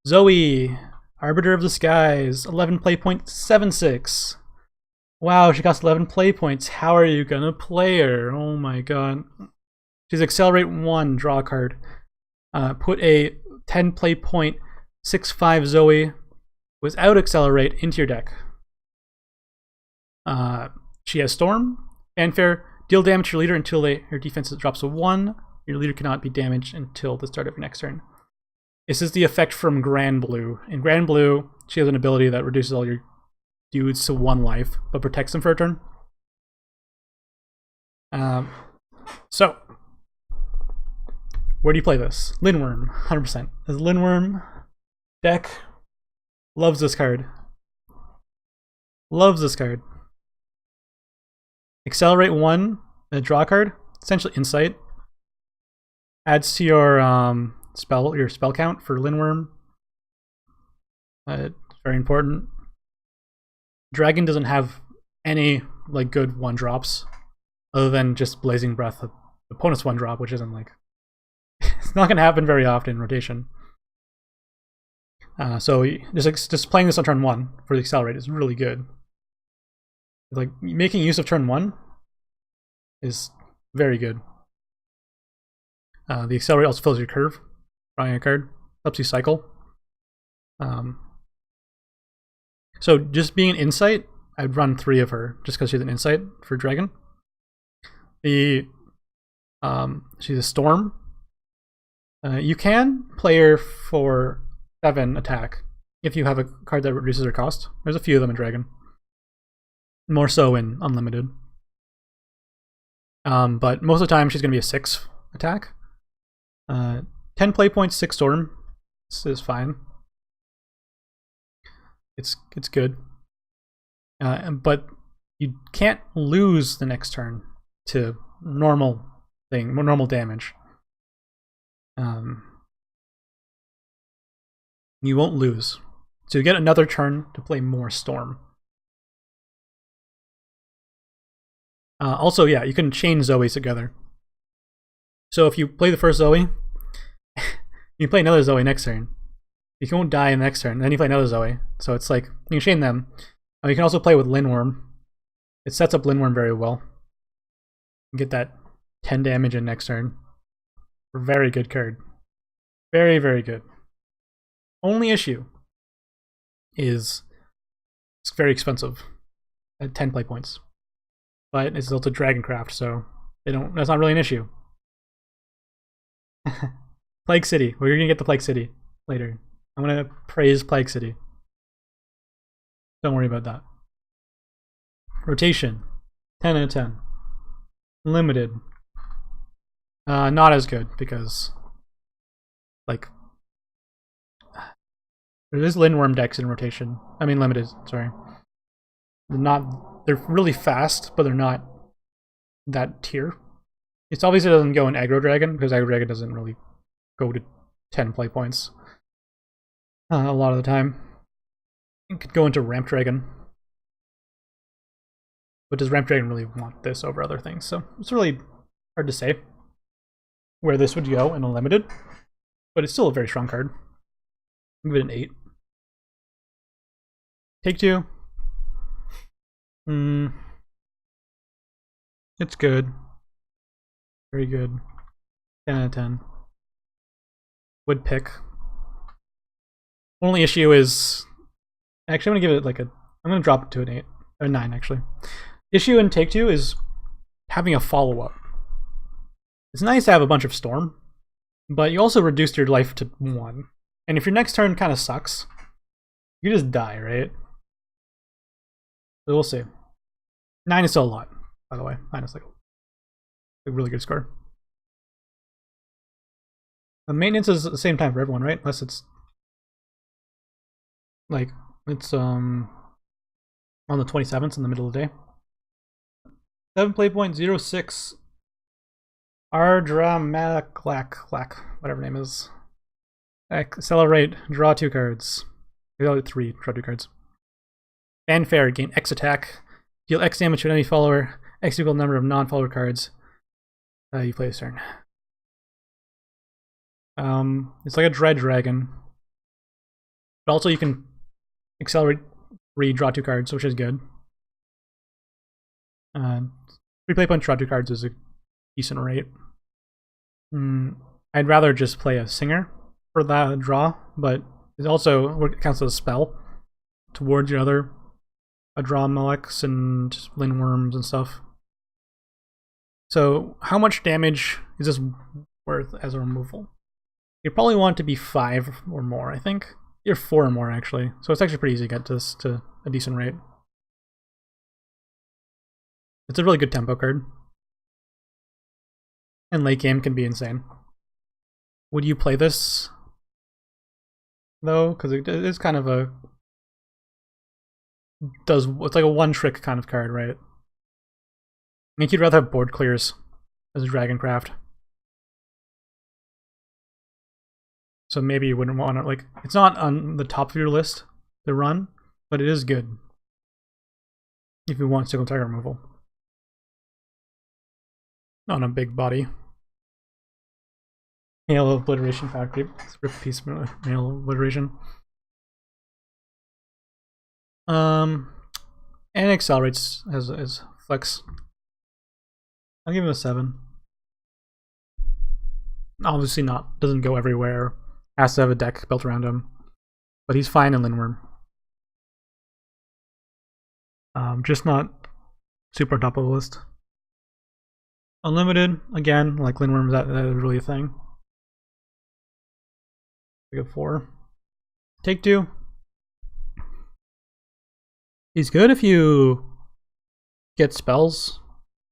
Zoe, Arbiter of the Skies, 11 play point 76. Wow, she costs 11 play points. How are you gonna play her? Oh my god. She's Accelerate 1, draw a card. Put a 10 play point 6/5 Zoe without Accelerate into your deck. She has Storm, Fanfare, deal damage to your leader until her defense drops a 1. Your leader cannot be damaged until the start of your next turn. This is the effect from Grand Blue. In Grand Blue, she has an ability that reduces all your dudes to 1 life, but protects them for a turn. So, where do you play this? Lindworm, 100%. This Lindworm deck loves this card. Loves this card. Accelerate 1, draw card, essentially Insight. Adds to your spell count for Lindworm. It's very important. Dragon doesn't have any like good 1-drops other than just Blazing Breath, the opponent's 1-drop, which isn't like it's not gonna happen very often in rotation. So just playing this on turn 1 for the Accelerate is really good. Like making use of turn 1 is very good. The Accelerate also fills your curve, drawing a card, helps you cycle. So just being an Insight, I'd run 3 of her just because she's an Insight for Dragon. She's a Storm. You can play her for 7 attack if you have a card that reduces her cost. There's a few of them in Dragon. More so in Unlimited. But most of the time she's going to be a 6 attack. 10 play points, 6 Storm. This is fine. It's good. But you can't lose the next turn to normal damage. You won't lose. So you get another turn to play more Storm. Also, yeah, you can chain Zoes together. So if you play the first Zoe, you play another Zoe next turn. You won't die in the next turn, then you play another Zoe. So it's like, you can chain them. You can also play with Lindworm. It sets up Lindworm very well. You get that 10 damage in next turn. Very good card. Very, very good. Only issue is it's very expensive at 10 play points. But it's built to Dragoncraft, so that's not really an issue. Plague City. We're gonna get the Plague City later. I'm gonna praise Plague City. Don't worry about that. Rotation. 10 out of 10. Limited. Not as good because like there's Lindworm decks in rotation. I mean limited, sorry. They're really fast, but they're not that tier. It obviously doesn't go in Aggro Dragon, because Aggro Dragon doesn't really go to 10 play points a lot of the time. It could go into Ramp Dragon. But does Ramp Dragon really want this over other things? So it's really hard to say where this would go in Unlimited. But it's still a very strong card. Give it an 8. Take 2. It's good. Very good. 10 out of 10. Would pick. Only issue is... Actually, I'm going to give it like a... I'm going to drop it to an 8. Or 9, actually. Issue in Take 2 is having a follow-up. It's nice to have a bunch of Storm, but you also reduced your life to 1. And if your next turn kind of sucks, you just die, right? So we'll see. 9 is still a lot, by the way. 9 is like a really good score. The maintenance is at the same time for everyone, right? Unless it's like it's on the 27th in the middle of the day. 7 play point 06 Ardramalak, whatever name is. Accelerate, draw 2 cards. Accelerate 3, draw 2 cards. Fanfare, gain X attack. Deal X damage to an enemy follower. X equal number of non-follower cards. You play this turn. It's like a Dread Dragon. But also you can accelerate, redraw 2 cards, which is good. 3 play points, draw 2 cards is a decent rate. I'd rather just play a Singer for that draw, but it also counts as a spell towards your other Adramalex and Lindworms and stuff. So how much damage is this worth as a removal? You probably want it to be 5 or more, I think. You're 4 or more, actually. So it's actually pretty easy to get this to a decent rate. It's a really good tempo card. And late game can be insane. Would you play this, though? Because it is kind of a... it's like a one-trick kind of card, right? I think you'd rather have board clears as a Dragoncraft. So maybe you wouldn't want to, like, it's not on the top of your list to run, but it is good if you want single target removal on a big body. Mail obliteration factory. Rip piece mail obliteration. And accelerates as flex. I'll give him a 7. Obviously not, doesn't go everywhere. Has to have a deck built around him. But he's fine in Lindworm. Just not super on top of the list. Unlimited, again, like Lindworm, that is really a thing. We got 4. Take 2. He's good if you get spells.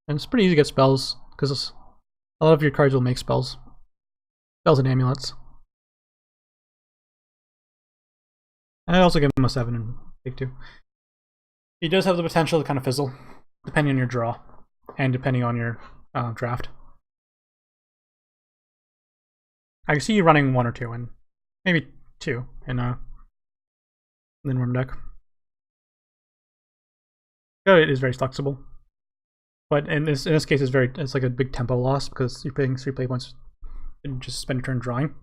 And it's pretty easy to get spells, because a lot of your cards will make spells. Spells and amulets. I'd also give him a 7 and take 2. He does have the potential to kind of fizzle, depending on your draw, and depending on your draft. I can see you running 1 or 2, and maybe 2 in a Lindworm deck. It is very flexible. But in this case, it's like a big tempo loss because you're paying 3 play points and just spend your turn drawing.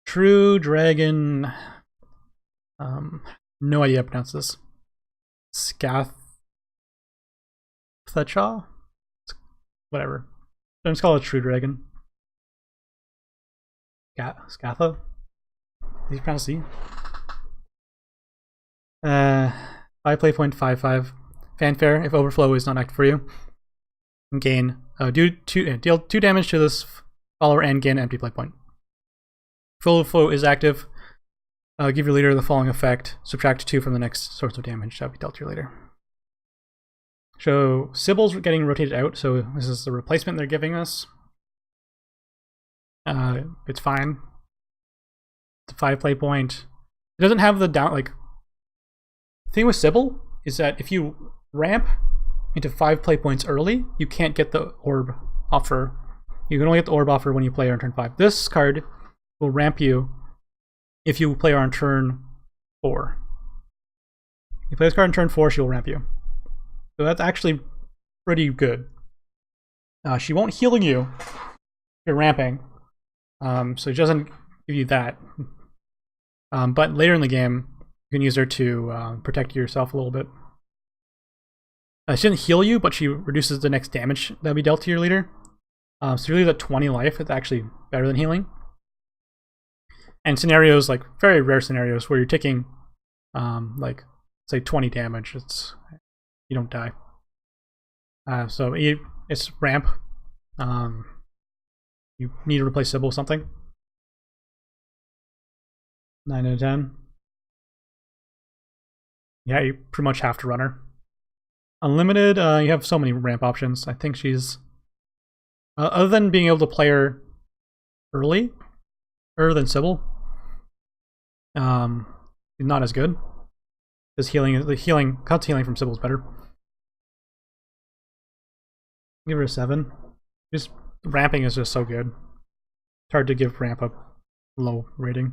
True Dragon. No idea how to pronounce this. Scathachaw? Whatever. I'm just call it True Dragon. Scatha? Did you pronounce C? 5 play point, 5/5. Fanfare, if Overflow is not active for you. Gain. Deal 2 damage to this follower and gain an empty play point. If Overflow is active, give your leader the following effect. Subtract 2 from the next source of damage that will be dealt to your leader. So Sybil's getting rotated out, so this is the replacement they're giving us. It's fine. It's a 5 play point. It doesn't have the down, like... The thing with Sybil is that if you ramp into 5 play points early, you can't get the orb offer. You can only get the orb offer when you play on turn 5. This card will ramp you if you play her on turn 4. You play this card on turn 4, she will ramp you. So that's actually pretty good. She won't heal you if you're ramping, so it doesn't give you that. But later in the game, you can use her to protect yourself a little bit. She doesn't heal you, but she reduces the next damage that'll be dealt to your leader. So your leader's at 20 life. It's actually better than healing. And scenarios, like very rare scenarios, where you're taking, like, say 20 damage, you don't die. So it's ramp. You need to replace Sybil with something. 9 out of 10. Yeah, you pretty much have to run her. Unlimited, you have so many ramp options. I think she's... other than being able to play her earlier than Sybil, not as good. Because cut healing from Sybil is better. Give her a 7. Just ramping is just so good. It's hard to give ramp a low rating.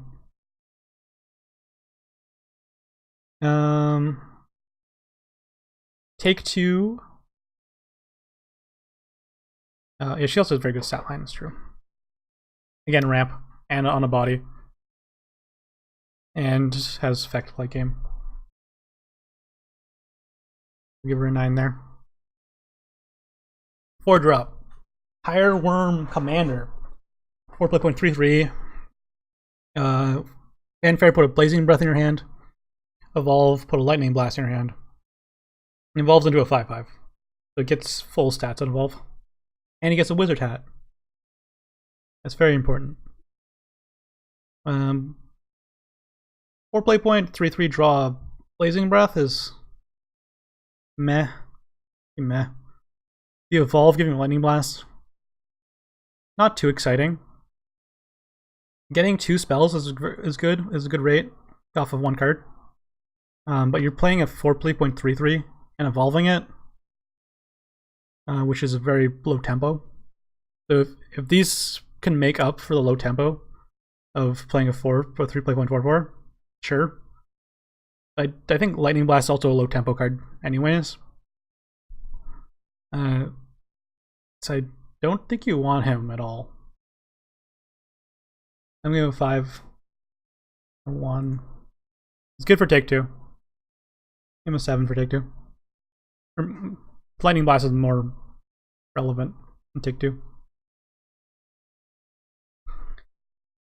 Take 2. Yeah, she also has very good stat line, it's true. Again, ramp and on a body. and has effect like game. Give her a 9 there. 4-drop. Higher Worm Commander. 4.33. Fanfare, put a Blazing Breath in your hand. Evolve, put a Lightning Blast in your hand. It evolves into a 5/5. So it gets full stats on Evolve. And he gets a Wizard Hat. That's very important. 4 play point, 3/3 draw. Blazing Breath is meh. Meh. You evolve, giving a Lightning Blast. Not too exciting. Getting 2 spells is good. Is a good rate off of 1 card. But you're playing a 4 play point 3/3 and evolving it, which is a very low tempo. So if these can make up for the low tempo of playing a 3 play point 4/4, sure. I think Lightning Blast is also a low tempo card, anyways. So I don't think you want him at all. I'm gonna go 5, 1. It's good for take 2. Give him a 7 for take 2. Lightning Blast is more relevant in take 2.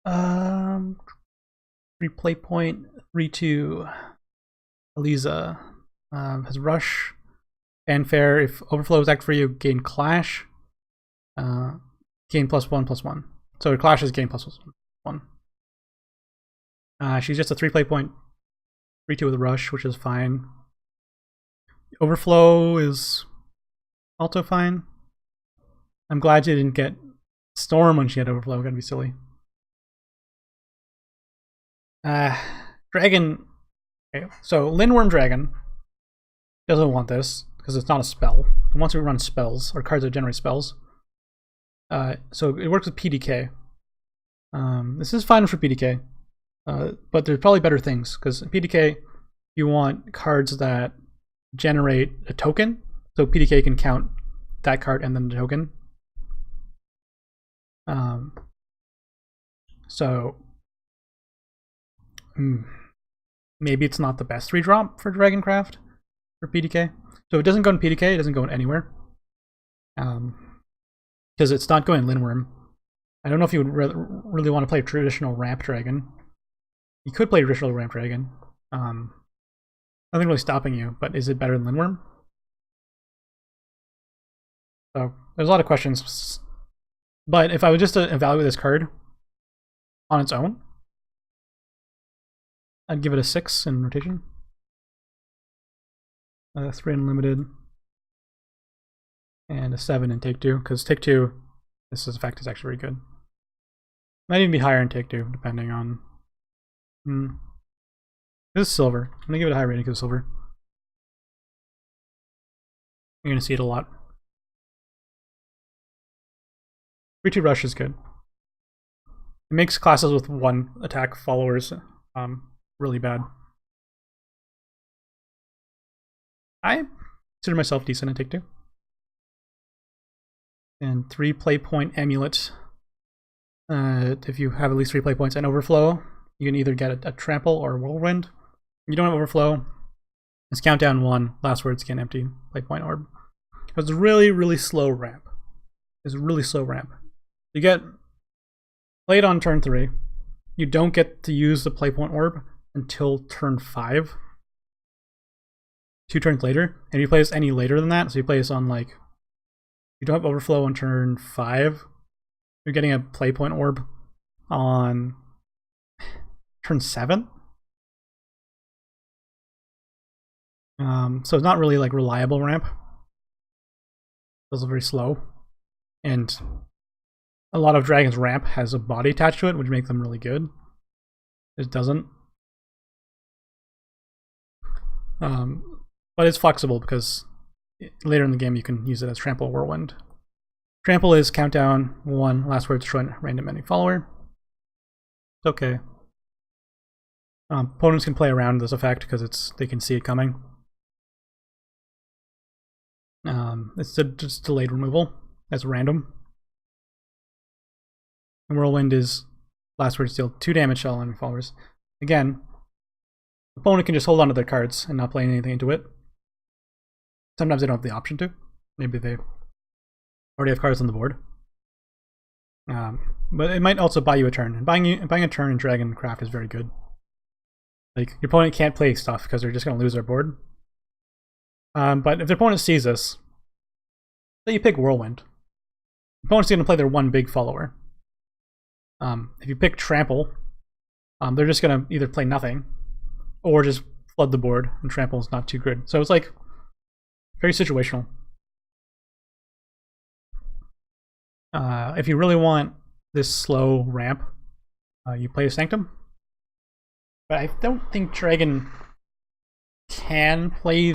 3 play point, 3/2. Eliza has Rush. Fanfare, if Overflow is active for you, gain Clash. Gain +1/+1. So Clash is gain +1. She's just a 3 play point, 3/2 with Rush, which is fine. Overflow is also fine. I'm glad she didn't get Storm when she had Overflow. Gotta be silly. Dragon. Okay, so Lindworm Dragon doesn't want this because it's not a spell. It wants to run spells or cards that generate spells. So it works with PDK. This is fine for PDK, but there's probably better things because PDK you want cards that generate a token, so PDK can count that card and then the token. So maybe it's not the best 3-drop for Dragoncraft for PDK. So if it doesn't go in PDK, it doesn't go in anywhere. Because it's not going Lindworm. I don't know if you would really want to play traditional Ramp Dragon. You could play traditional Ramp Dragon. Nothing really stopping you, but is it better than Lindworm? So there's a lot of questions. But if I was just to evaluate this card on its own, I'd give it a 6 in rotation. 3 unlimited. And a 7 in take 2, because take 2, this effect is actually very good. Might even be higher in take 2, depending on. This is silver. I'm gonna give it a high rating because it's silver. You're gonna see it a lot. 3/2 Rush is good. It makes classes with 1 attack followers really bad. I consider myself decent in take 2. And 3 play point Amulet. If you have at least 3 play points and Overflow, you can either get a Trample or a Whirlwind. If you don't have Overflow, it's countdown 1, last words again, empty play point orb. It's a really, really slow ramp. It's a really slow ramp. You get played on turn 3. You don't get to use the play point orb until turn 5. 2 turns later. And if you play this any later than that, so you play this on like, you don't have Overflow on turn 5, you're getting a play point orb on turn 7. So it's not really like reliable ramp. It's very slow. And a lot of Dragon's ramp has a body attached to it, which makes them really good. It doesn't. But it's flexible because later in the game you can use it as Trample or Whirlwind. Trample is countdown 1, last word destroy random enemy follower. It's okay. Opponents can play around this effect because they can see it coming. It's just delayed removal. That's random. And Whirlwind is last word deal 2 damage to all enemy followers. Again, Opponent can just hold on to their cards and not play anything into it. Sometimes they don't have the option to. Maybe they already have cards on the board. But it might also buy you a turn. And buying a turn in Dragoncraft is very good. Like, your opponent can't play stuff because they're just going to lose their board. But if their opponent sees this, say you pick Whirlwind, the opponent's going to play their one big follower. If you pick Trample, they're just going to either play nothing or just flood the board, and Trample is not too good. So it's like very situational. If you really want this slow ramp, you play a Sanctum. But I don't think Dragon can play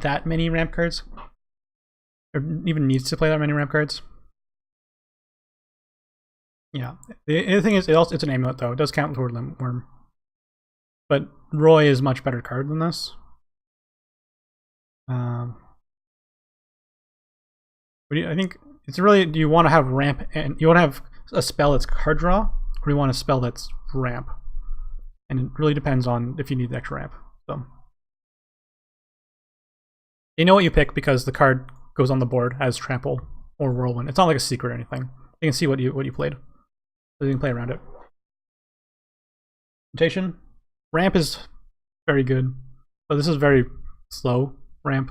that many ramp cards, or even needs to play that many ramp cards. Yeah, the other thing is it's an amulet though. It does count toward Worm, but Roy is a much better card than this. I think it's really, do you want to have ramp and you want to have a spell that's card draw, or do you want a spell that's ramp? And it really depends on if you need the extra ramp. So you know what you pick because the card goes on the board as Trample or Whirlwind. It's not like a secret or anything. You can see what you played, so you can play around it. Rotation. Ramp is very good, but this is very slow ramp.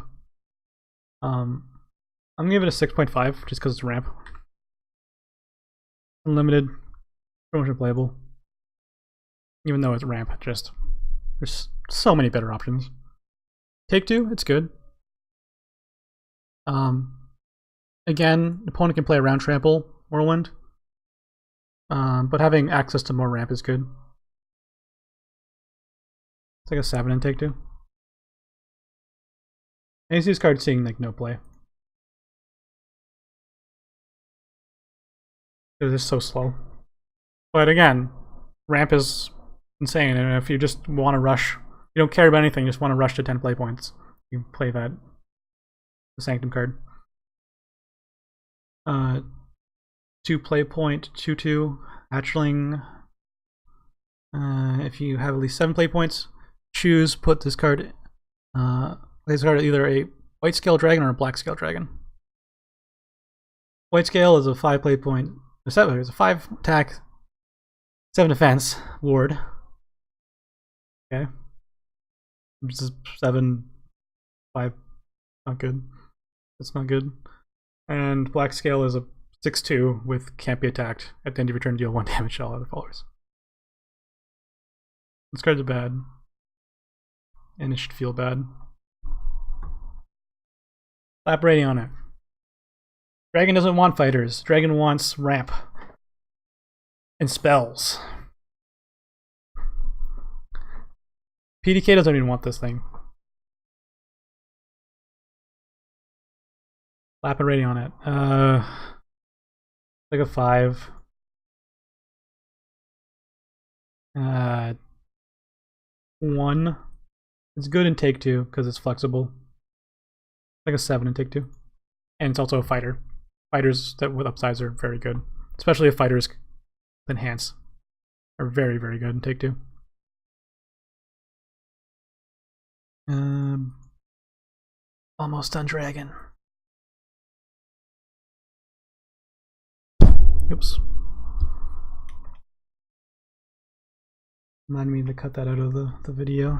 I'm gonna give it a 6.5 just because it's ramp. Unlimited, pretty much unplayable. Even though it's ramp, just there's so many better options. Take two, it's good. Again, the opponent can play around Trample, Whirlwind, but having access to more ramp is good. It's like a 7 in Take Two. And you see this card seeing like no play. Because it's so slow. But again, ramp is insane, and if you just want to rush, you don't care about anything, you just want to rush to 10 play points, you play that, the Sanctum card. 2 play point, 2/2, Hatchling. If you have at least 7 play points, choose, put this card, either a white scale dragon or a black scale dragon. White scale is a 5 play point, it's a 5 attack, 7 defense ward. Okay. This is 7, 5, not good. That's not good. And black scale is a 6/2 with can't be attacked. At the end of your turn, deal 1 damage to all other followers. This card's bad. And it should feel bad. Slap rating on it. Dragon doesn't want fighters. Dragon wants ramp. And spells. PDK doesn't even want this thing. Slap a rating on it. Like a 5. 1. It's good in Take Two because it's flexible. Like a 7 in Take Two. And it's also a fighter. Fighters that with upsides are very good. Especially if fighters enhance are very, very good in Take Two. Almost done Dragon. Oops. Remind me to cut that out of the video.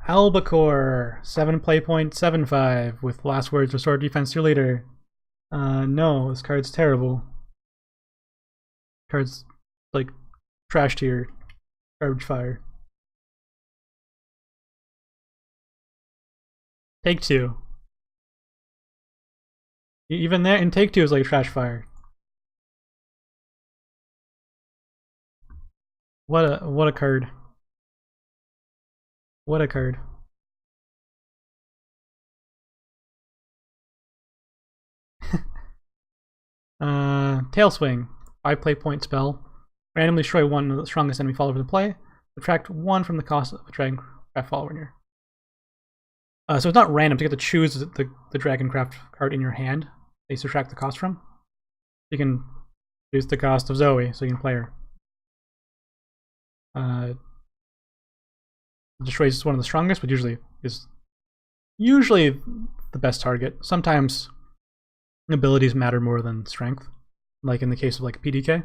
Albacore, 7 play point, 7/5 with last words, restore defense to your leader. No, this card's terrible. Card's like trash tier, garbage fire. Take Two. Even there in Take Two is like trash fire. What a card. What a card. Tail Swing. 5 play point spell. Randomly destroy one of the strongest enemy followers in play. Subtract 1 from the cost of a Dragoncraft follower in your. So it's not random to get to choose the Dragoncraft card in your hand. They subtract the cost from. You can reduce the cost of Zoe, so you can play her. destroys one of the strongest, but usually is the best target. Sometimes abilities matter more than strength, like in the case of like a PDK.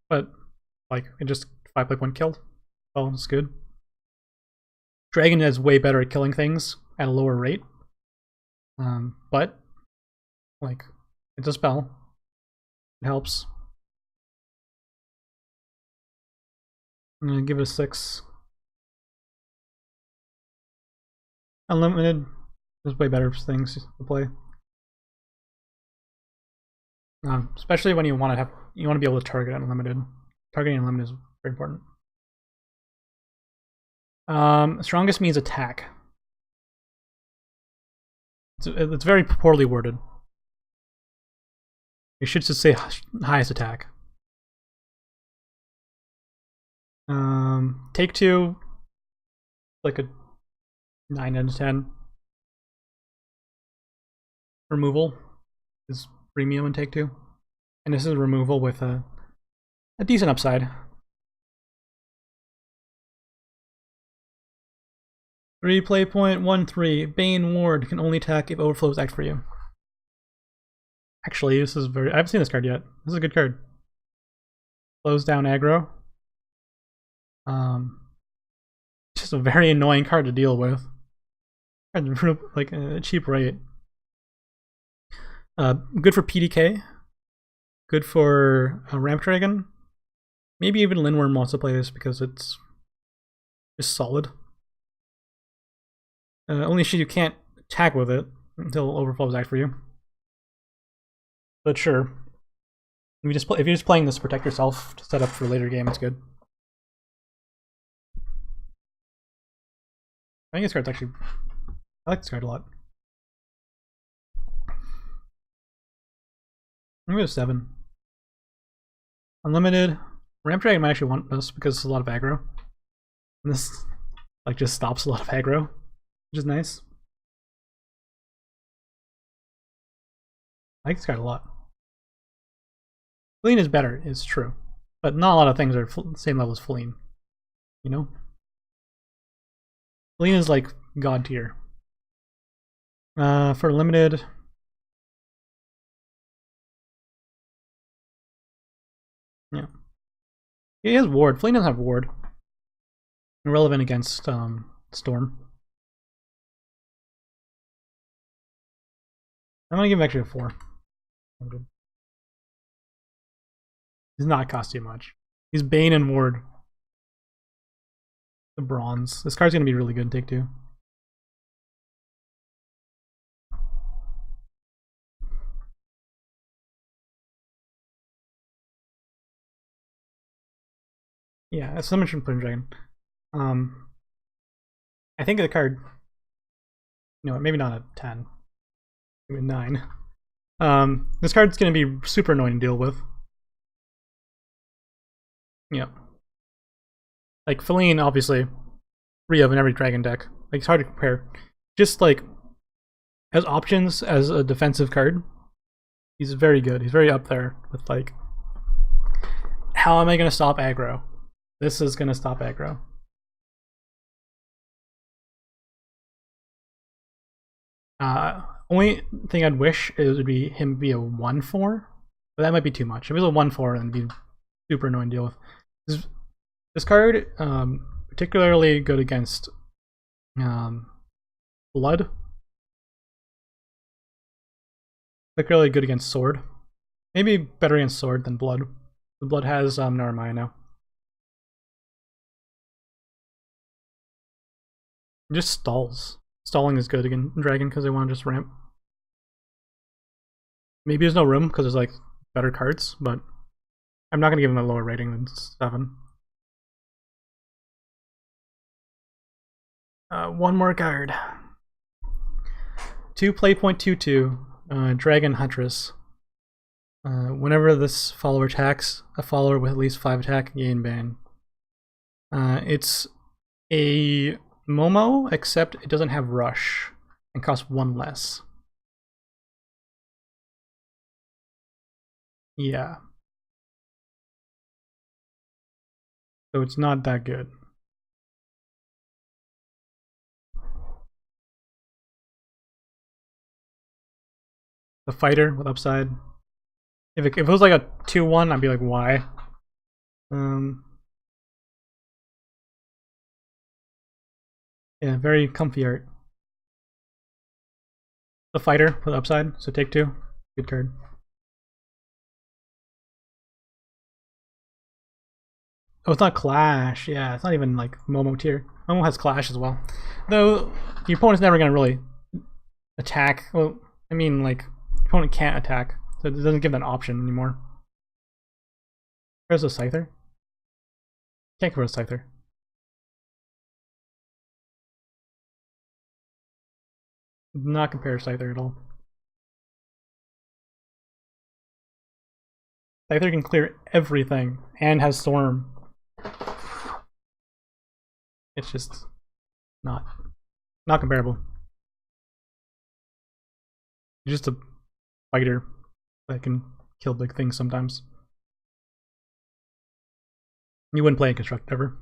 But like it just 5.1 killed. Well, it's good. Dragon is way better at killing things at a lower rate. But like it's a spell. It helps. I'm gonna give it a 6. Unlimited is way better things to play. Especially when you want to be able to target unlimited. Targeting unlimited is very important. Strongest means attack. It's very poorly worded. You should just say highest attack. Take 2, like a 9 out of 10. Removal is premium in Take 2. And this is removal with a decent upside. 3.13 Bane Ward can only attack if overflows act for you. Actually, this is I haven't seen this card yet. This is a good card. Slows down aggro. Just a very annoying card to deal with. Like a cheap rate. Good for PDK. Good for Ramp Dragon. Maybe even Lindworm wants to play this because it's just solid. Only issue you can't attack with it until overflows act for you. But sure, if you're just playing this to protect yourself to set up for a later game, it's good. I think this card's actually, I like this card a lot. I'm gonna go 7. Unlimited. Ramp Dragon might actually want this because it's a lot of aggro. And this like just stops a lot of aggro, which is nice. I like this card a lot. Feline is better, it's true. But not a lot of things are the same level as Feline. You know? Feline is like god tier. For limited. Yeah. He has ward. Feline doesn't have ward. Irrelevant against Storm. I'm gonna give him actually a 4. He's not cost you much. He's Bane and Ward. The bronze. This card's gonna be really good in Take 2. Yeah, as I mentioned, Flame Dragon. I think the card. No, maybe not a 10. Maybe a 9. This card's gonna be super annoying to deal with. Yeah. Like Feline, obviously, 3 of in every dragon deck. Like it's hard to compare. Just like as options as a defensive card, he's very good. He's very up there with like, how am I gonna stop aggro? This is gonna stop aggro. Only thing I'd wish is would be him be a 1/4, but that might be too much. If it was a 1/4, then it'd be super annoying to deal with. This card, particularly good against Blood. Particularly good against Sword. Maybe better against Sword than Blood. The Blood has Narmaya now. It just stalls. Stalling is good against Dragon because they want to just ramp. Maybe there's no room because there's like better cards, but I'm not gonna give him a lower rating than 7. One more card. 2 Dragon Huntress. Whenever this follower attacks, a follower with at least 5 attack gain ban. It's a Momo, except it doesn't have Rush and costs 1 less. Yeah. So it's not that good. The fighter with upside. If it was like a 2-1, I'd be like, why? Yeah, very comfy art. The fighter with upside, so take 2. Good card. Oh, it's not Clash. Yeah, it's not even like Momo tier. Momo has Clash as well. Though, your opponent's never gonna really attack. Well, I mean, like, your opponent can't attack, so it doesn't give that option anymore. There's a Scyther. Can't go for a Scyther. Not compare to Scyther at all. Scyther can clear everything and has Storm. It's just not comparable. You're just a fighter that can kill big things sometimes. You wouldn't play in Construct ever.